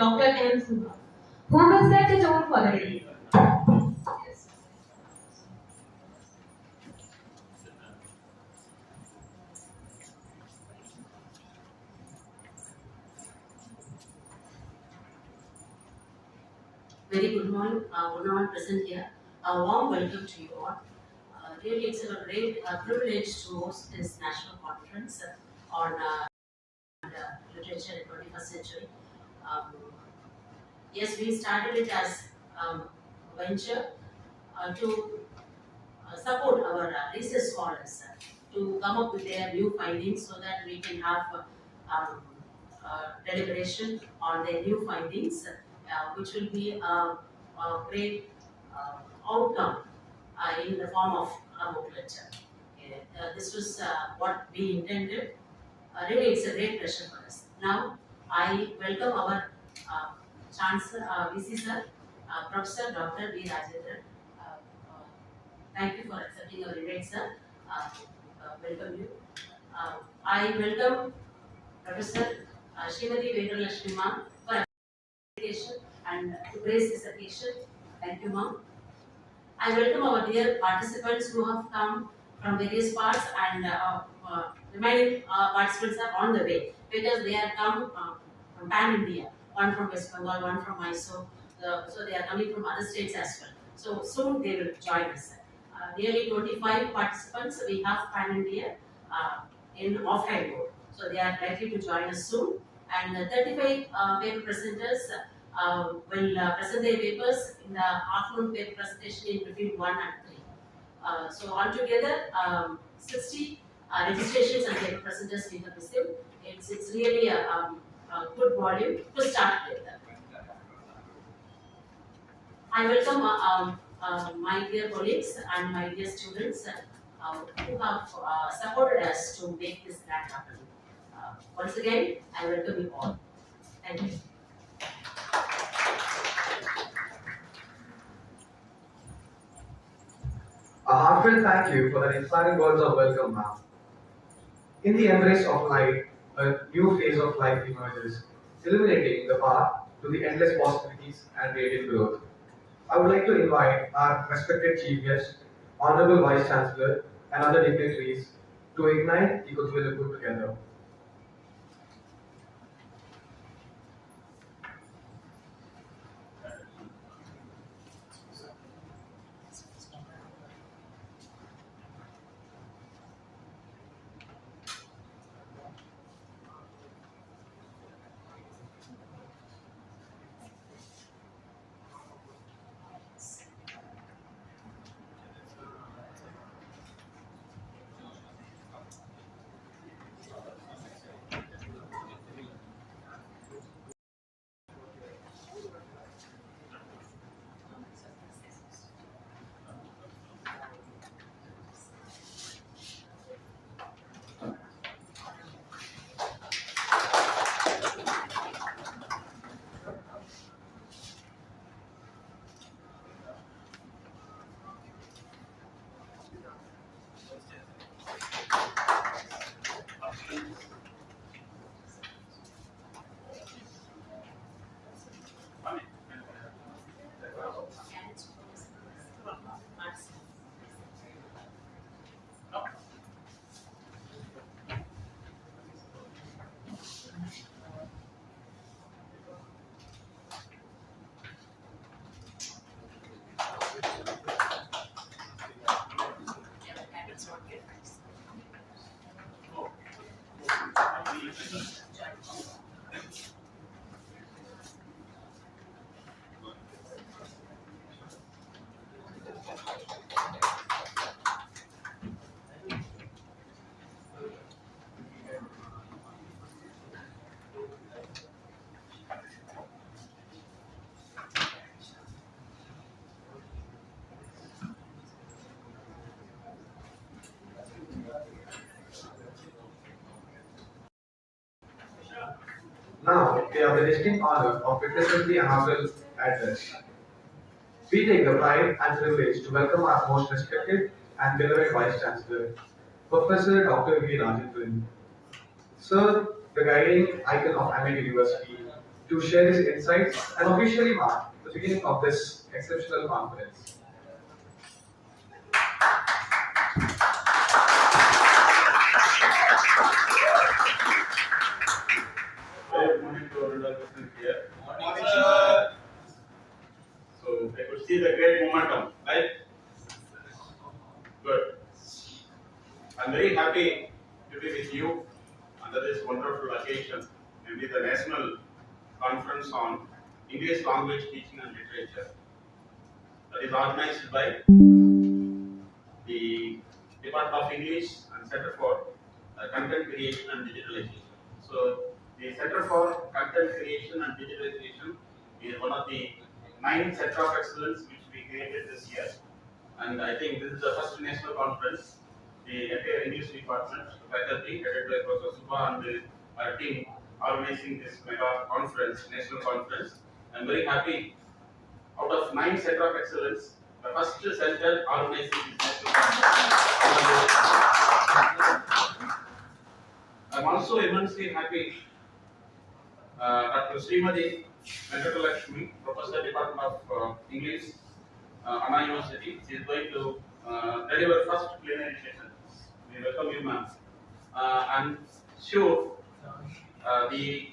Dr. M. Subha, who will set the tone for the day. Very good morning, good morning, present here. A warm welcome to you all. Really, it's a great privilege to host this national conference on literature in 21st century. Um, yes, we started it as a venture to support our research scholars to come up with their new findings so that we can have deliberation on their new findings, which will be a great outcome in the form of a booklet. This was what we intended. Really, it's a great pleasure for us. Now, I welcome our Chancellor, VC Sir, Professor Dr. V. Rajendran. Uh, Thank you for accepting our invite, sir. Welcome you. I welcome Professor Srimati Venkalakshmi ma'am for application and to grace this occasion. Thank you, ma'am. I welcome our dear participants who have come from various parts and remaining participants are on the way because they are come from Pan India, one from West Bengal, one from Mysore, so they are coming from other states as well. So soon they will join us. Nearly 25 participants we have Pan India in offline mode, so they are likely to join us soon. And 35 paper presenters will present their papers in the afternoon paper presentation in between 1 and 3. So altogether, 60 registrations and paper presenters we have received. It's really a good volume to start with. I welcome my dear colleagues and my dear students who have supported us to make this grant happen. Once again, I welcome you all. Thank you. A heartfelt thank you for the inspiring words of welcome, ma'am. In the embrace of light, a new phase of life emerges, illuminating the path to the endless possibilities and creative growth. I would like to invite our respected Chief Guest, Honorable Vice Chancellor, and other dignitaries to ignite the goodwill put together. Now, we have the distinct honor of witnessing the inaugural address. We take the pride and privilege to welcome our most respected and beloved Vice Chancellor, Professor Dr. V. Rajendran. Sir, the guiding icon of Amet University, to share his insights and officially mark the beginning of this exceptional conference. Good morning to all the persons here. Morning, sir. So I could see the great momentum, right? Good. I'm very happy to be with you under this wonderful occasion, maybe the National Conference on English Language Teaching and Literature. That is organized by the Department of English and Center for Content Creation and Digitalization. So the Center for Content Creation and Digitalization is one of the 9 Center of Excellence which we created this year. And I think this is the first national conference. The entire English department, faculty, headed by Professor Subha and our team organizing this mega conference, national conference. I'm very happy. Out of 9 Center of Excellence, the first center organizing this national conference. I'm also immensely happy. Dr. Srimati Venkatalakshmi, Professor Department of English, Anna University, she is going to deliver first plenary session. We welcome you, ma'am. I'm sure the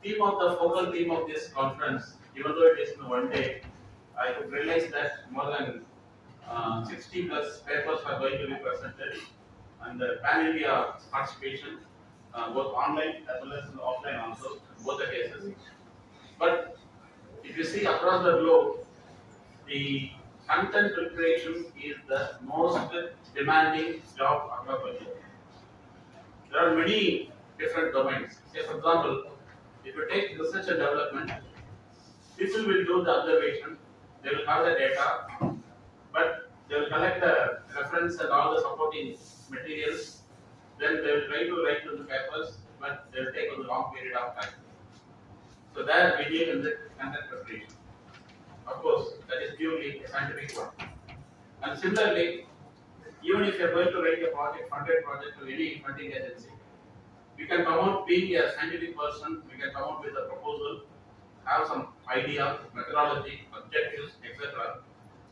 focal theme of this conference, even though it is in one day, I could realize that more than 60 plus papers are going to be presented, and the pan-India participation, both online as well as offline also, both the cases. But if you see across the globe, the content preparation is the most demanding job across the globe. There are many different domains. Say, for example, if you take research and development, people will do the observation, they will have the data, but they will collect the reference and all the supporting materials, then they will try to write the papers, but they will take a long period of time. So that we need in the content preparation. Of course, that is purely a scientific one. And similarly, even if you are going to write a project, funded project to any funding agency, we can come out being a scientific person, we can come out with a proposal, have some idea, methodology, objectives, etc.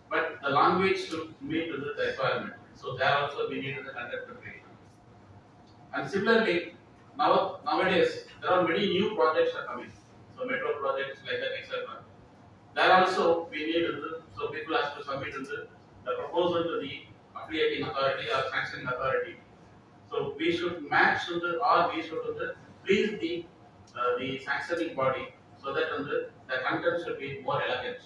But the language should meet with the requirement. So there also we need the content preparation. And similarly, nowadays there are many new projects are coming. So metro projects like that, etc. There also we need so people have to submit the proposal to the affiliating authority or sanctioning authority. So we should match or we should please the sanctioning body so that the content should be more elegant.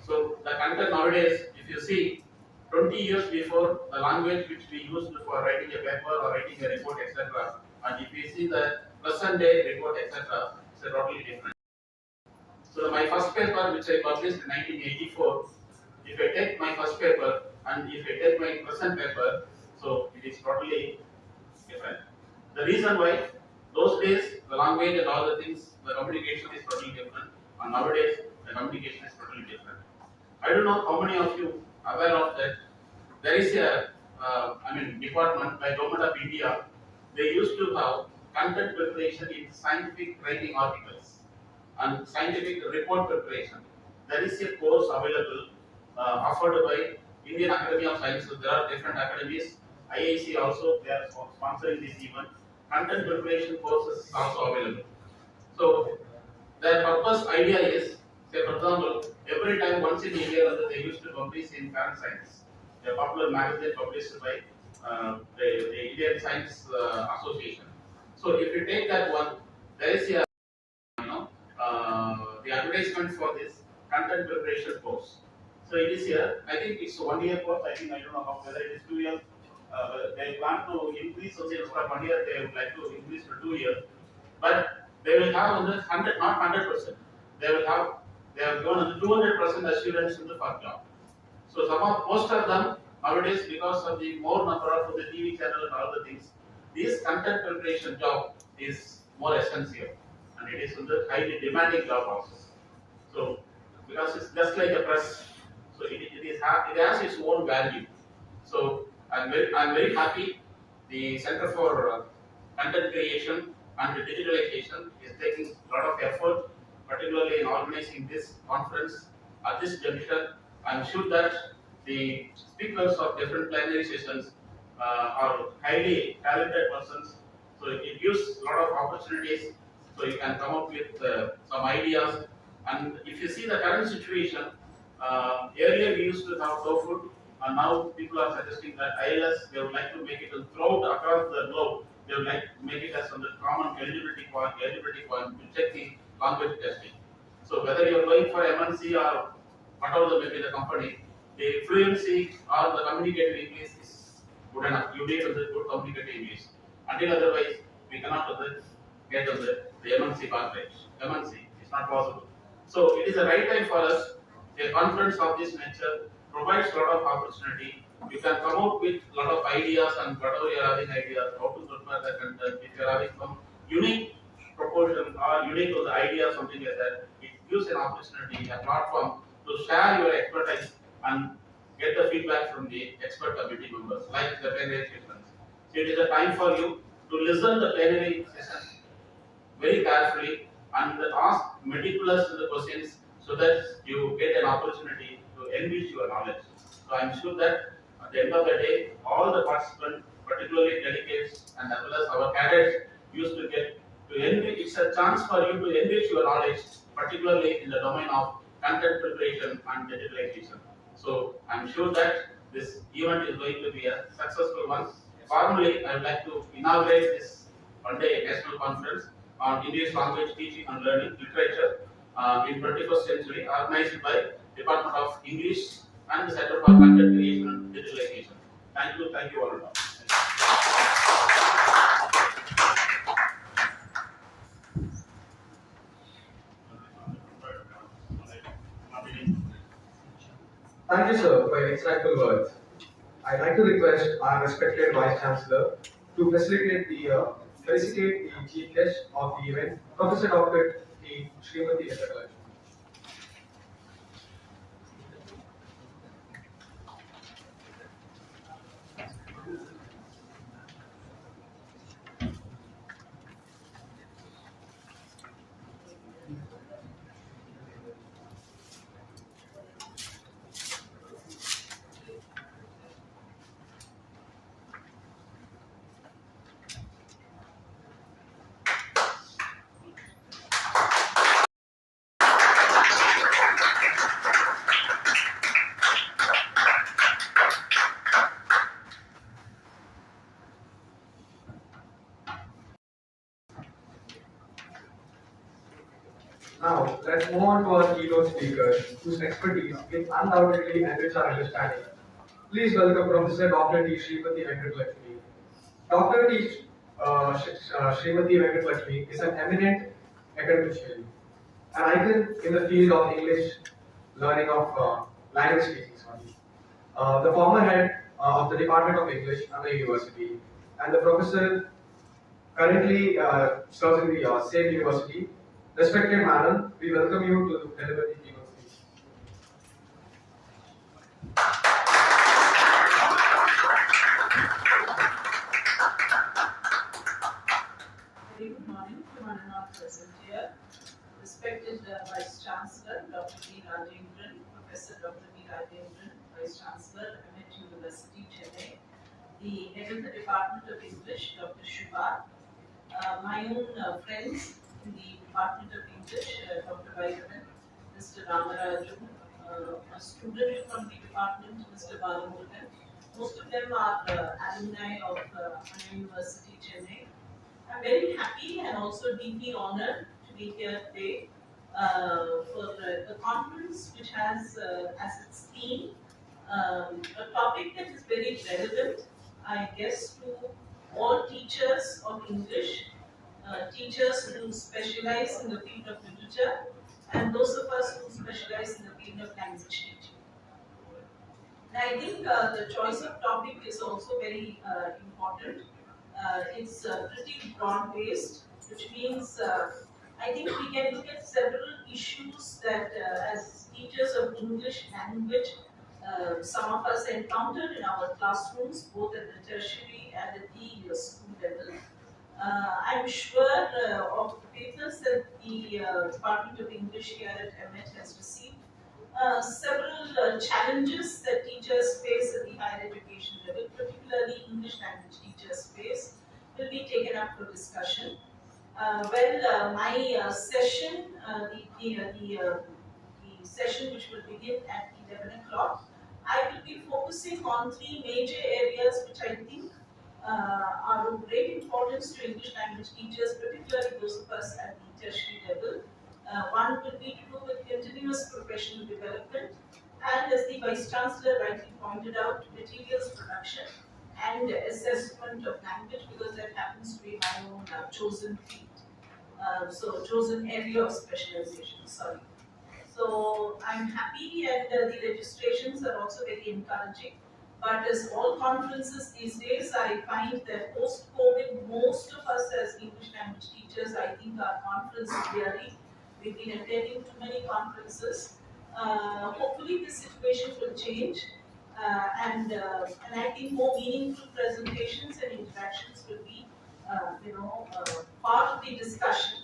So the content nowadays, if you see 20 years before, the language which we used for writing a paper or writing a report, etc. And if we see the present day report, etc., it's totally different. So my first paper, which I published in 1984, if I take my first paper and if I take my present paper, so it is totally different. The reason why, those days the language and all the things, the communication is totally different, and nowadays the communication is totally different. I don't know how many of you are aware of that. There is a, department by Government of India. They used to have content preparation in scientific writing articles and scientific report preparation. There is a course available offered by Indian Academy of Sciences. There are different academies. IIC also, they are sponsoring this event. Content preparation courses also available. So their purpose idea is, say for example, every time once in a year they used to publish in Current Science, a popular magazine published by the Indian Science Association. So if you take that one, there is a the advertisement for this content preparation course. So it is here. I think it's 1 year course. I don't know how, whether it is 2 years. They plan to increase, so instead of 1 year, they would like to increase to 2 years. But they will have 100, not 100%. They have given 200% assurance in the first job. So most of them nowadays, because of the more number of the TV channel and all the things, this content preparation job is more essential, and it is a highly demanding job also. So because it's just like a press, so it has its own value. So I'm very happy. The Center for Content Creation and Digitalization is taking a lot of effort particularly in organizing this conference at this juncture. I'm sure that the speakers of different plenary sessions are highly talented persons. So it gives a lot of opportunities. So you can come up with some ideas. And if you see the current situation, earlier we used to have no food, and now people are suggesting that ILS, they would like to make it throughout across the globe. They would like to make it as a common eligibility point to check the language testing. So whether you are going for MNC or whatever the may be the company, the fluency or the communicative English is good enough. You need the good communicative English. Until otherwise, we cannot get the MNC pathway. MNC is not possible. So it is the right time for us. A conference of this nature provides a lot of opportunity. You can come up with a lot of ideas, and whatever you are having ideas, how to prepare the content. If you are having some unique proportion or unique to the idea, something like that, it gives an opportunity, a platform to share your expertise and get the feedback from the expert committee members, like the plenary sessions. So it is a time for you to listen the plenary session very carefully and ask meticulous the questions so that you get an opportunity to enrich your knowledge. So I'm sure that at the end of the day, all the participants, particularly delegates and as well as our cadets, used to get to enrich. It's a chance for you to enrich your knowledge, particularly in the domain of content preparation and digitalization. So I'm sure that this event is going to be a successful one. Formally, I would like to inaugurate this one-day national conference on English language teaching and learning literature in 21st century, organized by Department of English and the Center for Content Creation and Digitalization. Thank you all. Thank you, sir, for your insightful words. I'd like to request our respected Vice Chancellor to felicitate the chief guest of the event, Professor Dr. T. Srimati Venkatalaxmi. Now, let's move on to our keynote speaker, whose expertise will undoubtedly enrich our understanding. Please welcome Professor Dr. T. Srimati Venkatalaxmi. Dr. T. Srimati Venkatalaxmi is an eminent academician, an icon in the field of English learning of language speaking. The former head of the Department of English at the university, and the professor currently serves in the same university. Respected Madam, we welcome you to deliver the keynote speech. Very good morning to one and all present here. Respected Vice Chancellor, Dr. B. Rajendran, Professor Dr. B. Rajendran, Vice Chancellor, Amet University, Chennai, the Head of the Department of English, Dr. Shubha, my own friends in the Department of English, Dr. Vairavan, Mr. Ramaraju, a student from the department, Mr. Balamurugan. Most of them are alumni of Anna University, Chennai. I'm very happy and also deeply honored to be here today for the conference, which has as its theme a topic that is very relevant, I guess, to all teachers of English, teachers who specialize in the field of literature, and those of us who specialize in the field of language teaching. And I think the choice of topic is also very important. It's pretty broad-based, which means I think we can look at several issues that as teachers of English language, some of us encountered in our classrooms, both at the tertiary and at the school level. I'm sure of the papers that the Department of English here at Amet has received, several challenges that teachers face at the higher education level, particularly English language teachers face, will be taken up for discussion. My session, the session which will begin at 11 o'clock, I will be focusing on three major areas which I think are of great importance to English language teachers, particularly those of us at the tertiary level. One will be to do with continuous professional development, and as the Vice Chancellor rightly pointed out, materials production and assessment of language, because that happens to be my own chosen field. Chosen area of specialization, sorry. So I'm happy, and the registrations are also very encouraging. But as all conferences these days, I find that post-COVID, most of us as English language teachers, I think are conference weary. We've been attending too many conferences. Hopefully this situation will change, and I think more meaningful presentations and interactions will be, part of the discussion.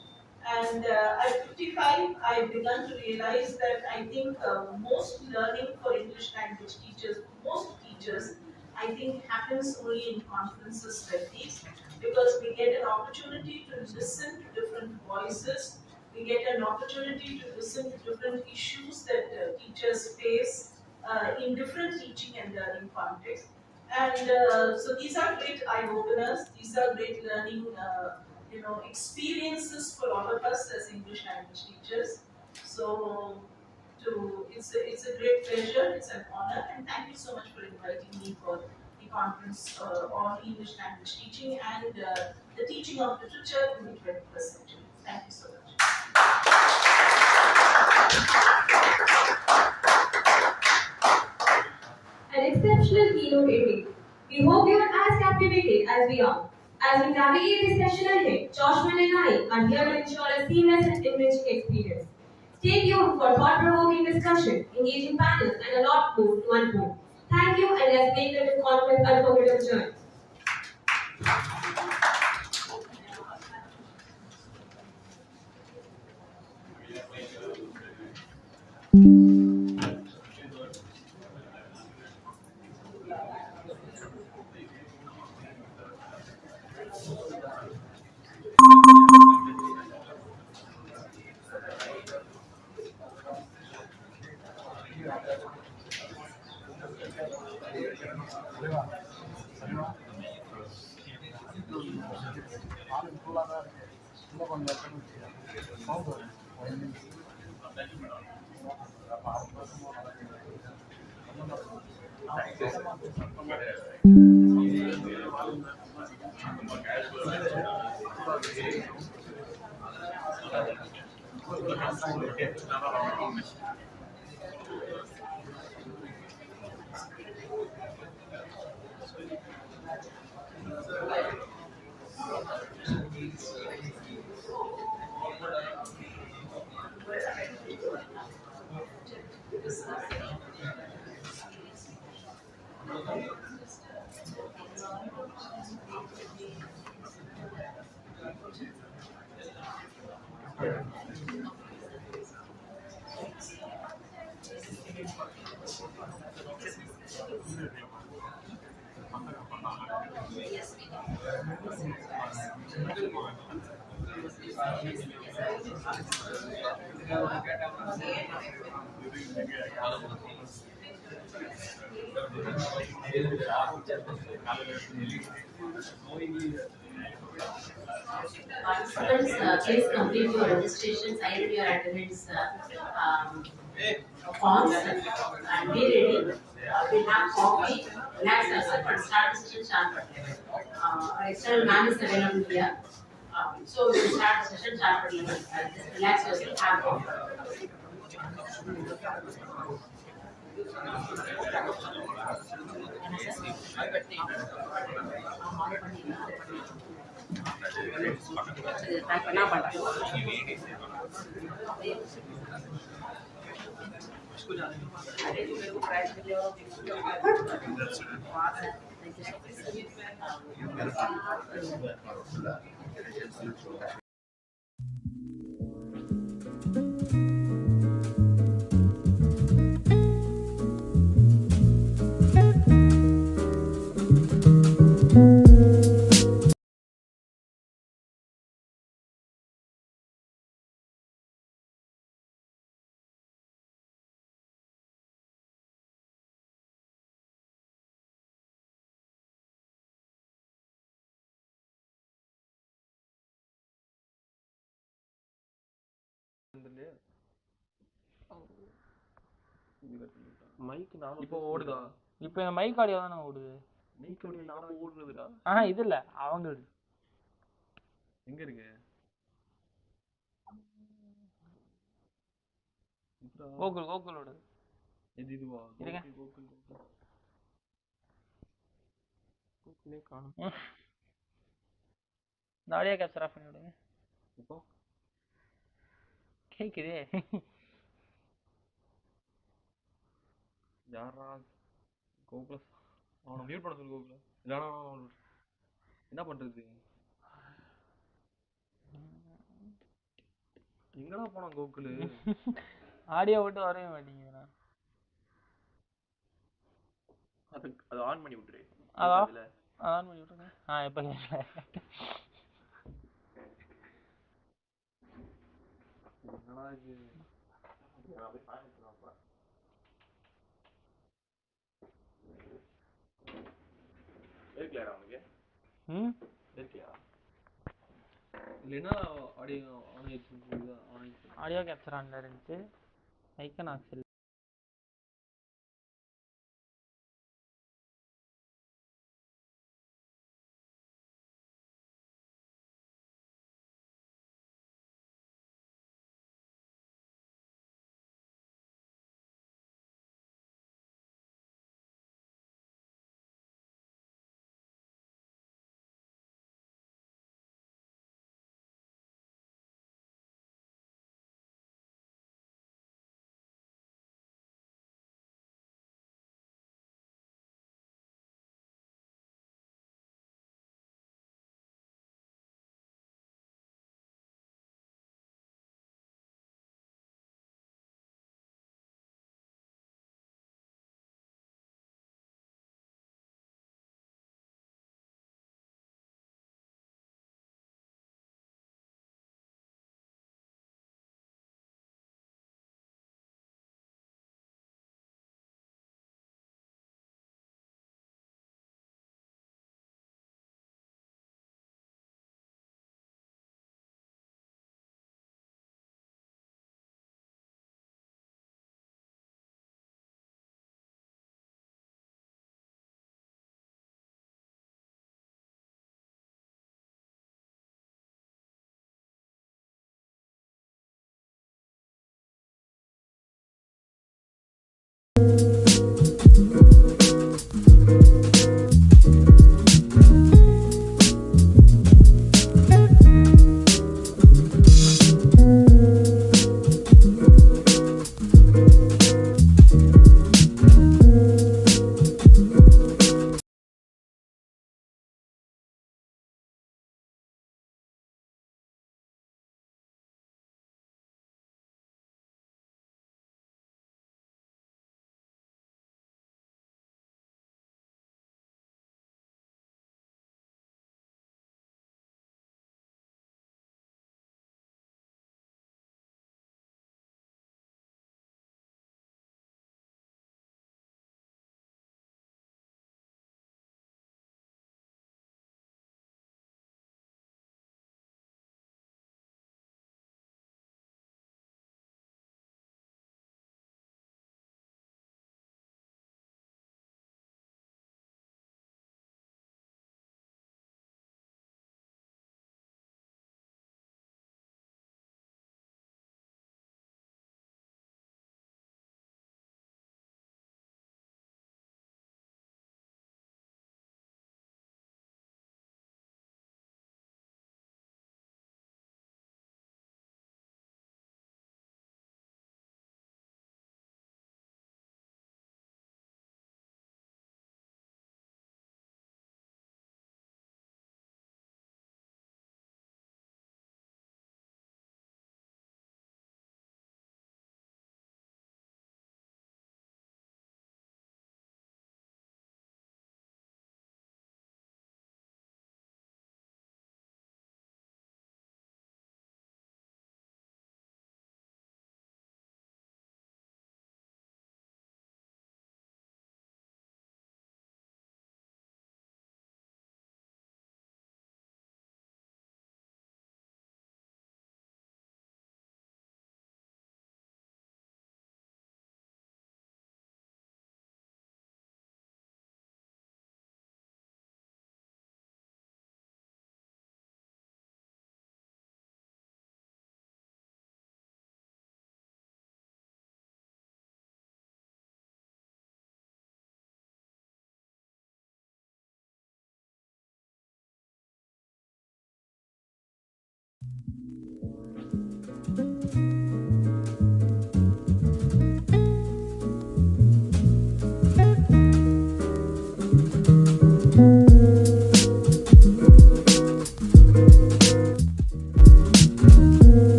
And at 55, I've begun to realize that I think most learning for English language teachers, most teachers, I think happens only in conferences like these, because we get an opportunity to listen to different voices, we get an opportunity to listen to different issues that teachers face in different teaching and learning contexts. And so these are great eye openers, these are great learning experiences for all of us as English language teachers. So it's a great pleasure, it's an honor, and thank you so much for inviting me for the conference on English language teaching and the teaching of literature in the 21st century. Thank you so much. An exceptional keynote indeed. We hope you are as captivated as we are. As we navigate this session ahead, Joshua and I are here to ensure a seamless and enriching experience. Stay tuned for thought-provoking discussion, engaging panels, and a lot more to unfold. Thank you, and let's make this conference unforgettable journey. Participants, please complete your registrations, either your attendance forms, and be ready. We'll have coffee, relax yourself, and start the session sharp at 11. Our external man is available here. So we'll start the session sharp at 11. Just relax yourself, have coffee. Thank you. Mic நானும் இப்போ ஓடுதா? இப்போ என் mic audio தானே ஓடுது. Mic audio நாம ஓடுறதுடா. இது இல்ல அவங்க எங்க இருக்கு? கோகுலோட இதுவா? இருங்க. கோகுலே காணும். இந்த ஆடியோ கேப்சர் ஆஃப் பண்ணி விடுங்க. இப்போ கேக்குதே. யாரா கோகுல? அவனை மியூட் பண்ண சொல்லு கோகுல. இல்லைனா என்ன பண்றது? எங்கடா போனான் கோகுலு? ஆடியோ விட்டு வரவே மாட்டேங்குதுண்ணா. அது ஆன் பண்ணி விட்டுரு. ஆன் பண்ணி விட்டுருங்க. எப்ப கேட்கல. என்னடா இது? நான் அப்படியே ஃபேன் வச்சுருவேன் அப்புறம். இருக்கலையா அவனுக்கு? இருக்கியா? இதுல என்ன ஆடியோ ஆன் ஆயிடுச்சு? ஆடியோ கேப்சர் ஆன்ல இருந்துச்சு. Icon axle